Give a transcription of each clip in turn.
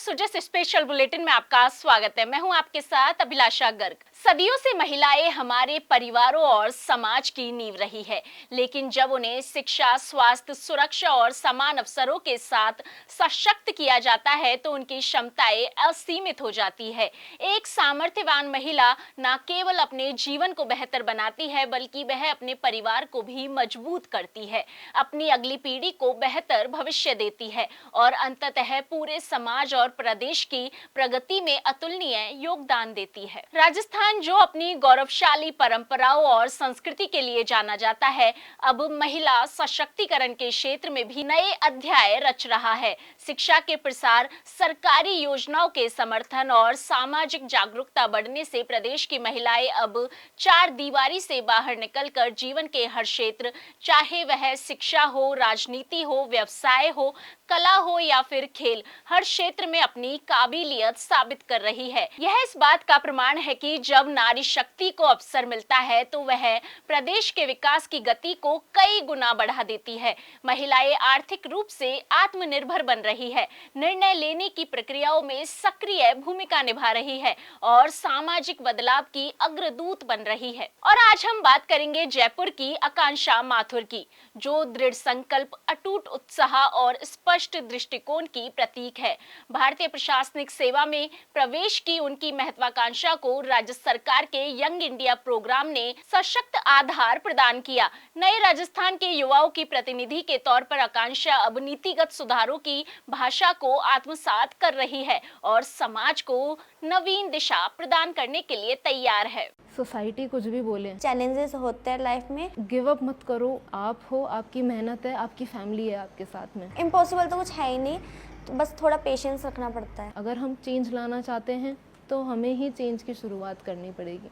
Sujas special bulletin में आपका स्वागत है। मैं हूं आपके साथ अभिलाषा गर्ग। सदियों से महिलाएं हमारे परिवारों और समाज की नींव रही है, लेकिन जब उन्हें शिक्षा, स्वास्थ्य, सुरक्षा और समान अवसरों के साथ सशक्त किया जाता है तो उनकी क्षमताएं असीमित हो जाती है। एक सामर्थ्यवान महिला न केवल अपने जीवन को बेहतर बनाती है, बल्कि वह अपने परिवार को भी मजबूत करती है, अपनी अगली पीढ़ी को बेहतर भविष्य देती है और अंततः पूरे समाज और प्रदेश की प्रगति में अतुलनीय योगदान देती है। राजस्थान जो अपनी गौरवशाली परंपराओं और संस्कृति के लिए जाना जाता है, अब महिला सशक्तिकरण के क्षेत्र में भी नए अध्याय रच रहा है। शिक्षा के प्रसार, सरकारी योजनाओं के समर्थन और सामाजिक जागरूकता बढ़ने से प्रदेश की महिलाएं अब चार दीवारी से बाहर निकलकर जीवन के हर क्षेत्र, चाहे वह शिक्षा हो, राजनीति हो, व्यवसाय हो, कला हो या फिर खेल, हर क्षेत्र में अपनी काबिलियत साबित कर रही है। यह इस बात का प्रमाण है कि जब नारी शक्ति को अवसर मिलता है तो वह प्रदेश के विकास की गति को कई गुना बढ़ा देती है। महिलाएं आर्थिक रूप से आत्मनिर्भर बन रही है, निर्णय लेने की प्रक्रियाओं में सक्रिय भूमिका निभा रही है और सामाजिक बदलाव की अग्रदूत बन रही है। और आज हम बात करेंगे जयपुर की आकांक्षा माथुर की, जो दृढ़ संकल्प, अटूट उत्साह और स्पष्ट दृष्टिकोण की प्रतीक है। भारतीय प्रशासनिक सेवा में प्रवेश की उनकी महत्वाकांक्षा को राज्य सरकार के यंग इंडिया प्रोग्राम ने सशक्त आधार प्रदान किया। नए राजस्थान के युवाओं की प्रतिनिधि के तौर पर आकांक्षा अब नीतिगत सुधारों की भाषा को आत्मसात कर रही है और समाज को नवीन दिशा प्रदान करने के लिए तैयार है। सोसाइटी कुछ भी बोले, चैलेंजेस होते हैं लाइफ में, गिव अप मत करो। आप हो, आपकी मेहनत है, आपकी फैमिली है आपके साथ में। इम्पॉसिबल तो कुछ है ही नहीं, तो बस थोड़ा पेशेंस रखना पड़ता है। अगर हम चेंज लाना चाहते हैं तो हमें ही चेंज की शुरुआत करनी पड़ेगी।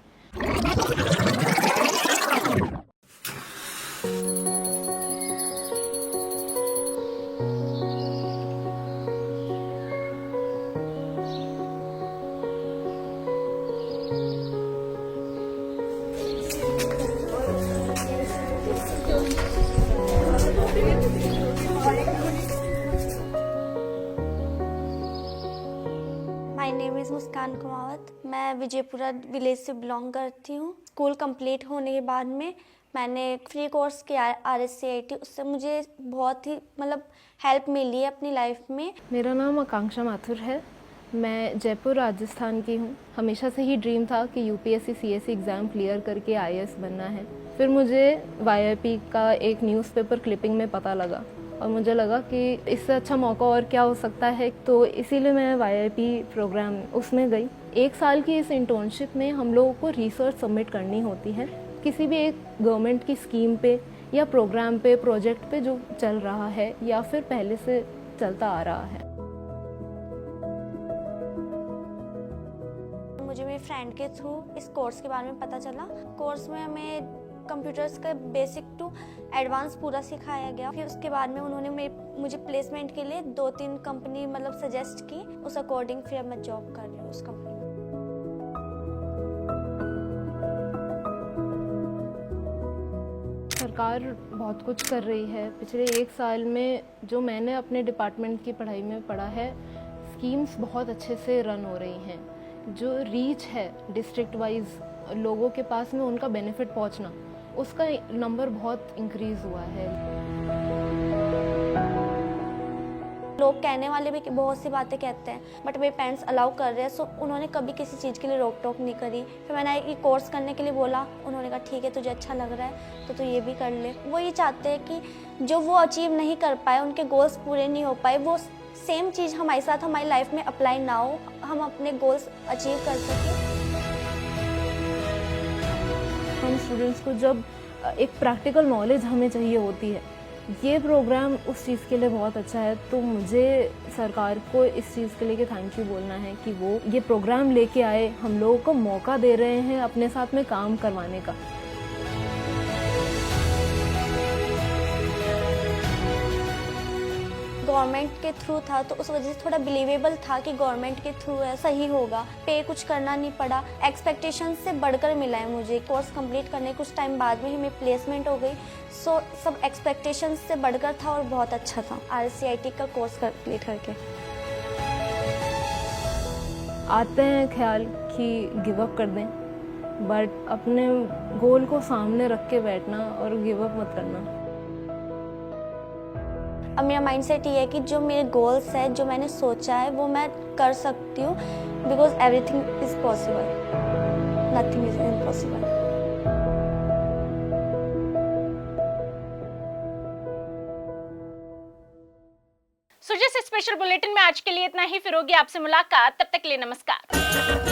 माय नेम इज़ मुस्कान कुमावत। मैं विजयपुरा विलेज से बिलोंग करती हूँ। स्कूल कंप्लीट होने के बाद में मैंने फ्री कोर्स किया RSCIT, उससे मुझे बहुत ही हेल्प मिली है अपनी लाइफ में। मेरा नाम आकांक्षा माथुर है। मैं जयपुर राजस्थान की हूँ। हमेशा से ही ड्रीम था कि UPSC CSE एग्ज़ाम क्लियर करके IAS बनना है। फिर मुझे YIP का एक न्यूज़पेपर क्लिपिंग में पता लगा और मुझे लगा कि इससे अच्छा मौका और क्या हो सकता है, तो इसीलिए मैं YIP प्रोग्राम उसमें गई। 1 साल की इस इंटर्नशिप में हम लोगों को रिसर्च सबमिट करनी होती है किसी भी एक गवर्नमेंट की स्कीम पे या प्रोग्राम पे, प्रोजेक्ट पे जो चल रहा है या फिर पहले से चलता आ रहा है। मुझे मेरी फ्रेंड के थ्रू इस कोर्स के बारे में पता चला। कोर्स में हमें कंप्यूटर्स का बेसिक टू एडवांस पूरा सिखाया गया। फिर उसके बाद में उन्होंने मुझे प्लेसमेंट के लिए 2-3 कंपनी सजेस्ट की। उस अकॉर्डिंग फिर मैं जॉब कर रही हूँ उस कंपनी में। सरकार बहुत कुछ कर रही है। पिछले 1 साल में जो मैंने अपने डिपार्टमेंट की पढ़ाई में पढ़ा है, स्कीम्स बहुत अच्छे से रन हो रही हैं। जो रीच है डिस्ट्रिक्ट वाइज लोगों के पास में उनका बेनिफिट पहुंचना, उसका नंबर बहुत इंक्रीज हुआ है। लोग कहने वाले भी बहुत सी बातें कहते हैं, बट मेरे पेरेंट्स अलाउ कर रहे हैं, सो उन्होंने कभी किसी चीज़ के लिए रोक टोक नहीं करी। फिर मैंने ये कोर्स करने के लिए बोला, उन्होंने कहा ठीक है तुझे अच्छा लग रहा है तो तू ये भी कर ले। वो ये चाहते हैं कि जो वो अचीव नहीं कर पाए, उनके गोल्स पूरे नहीं हो पाए, वो सेम चीज़ हमारे साथ हमारी लाइफ में अप्लाई ना हो, हम अपने गोल्स अचीव कर सकें। हम स्टूडेंट्स को जब एक प्रैक्टिकल नॉलेज हमें चाहिए होती है, ये प्रोग्राम उस चीज़ के लिए बहुत अच्छा है। तो मुझे सरकार को इस चीज़ के लिए कि थैंक यू बोलना है कि वो ये प्रोग्राम लेके आए, हम लोगों को मौका दे रहे हैं अपने साथ में काम करवाने का। गवर्नमेंट के थ्रू था तो उस वजह से थोड़ा बिलीवेबल था कि गवर्नमेंट के थ्रू है, सही होगा। पे कुछ करना नहीं पड़ा, एक्सपेक्टेशन से बढ़कर मिला है मुझे। कोर्स कंप्लीट करने कुछ टाइम बाद में ही मेरी प्लेसमेंट हो गई, सो सब एक्सपेक्टेशन से बढ़कर था और बहुत अच्छा था RSCIT का कोर्स कंप्लीट करके। आते हैं ख्याल कि गिव अप कर दें, बट अपने गोल को सामने रख के बैठना और गिव अप मत करना। अब मेरा माइंडसेट ये है कि जो मेरे गोल्स है, जो मैंने सोचा है, वो मैं कर सकती हूँ, because everything is possible, nothing is impossible. So जिस स्पेशल बुलेटिन में आज के लिए इतना ही, फिर होगी आपसे मुलाकात, तब तक के लिए नमस्कार।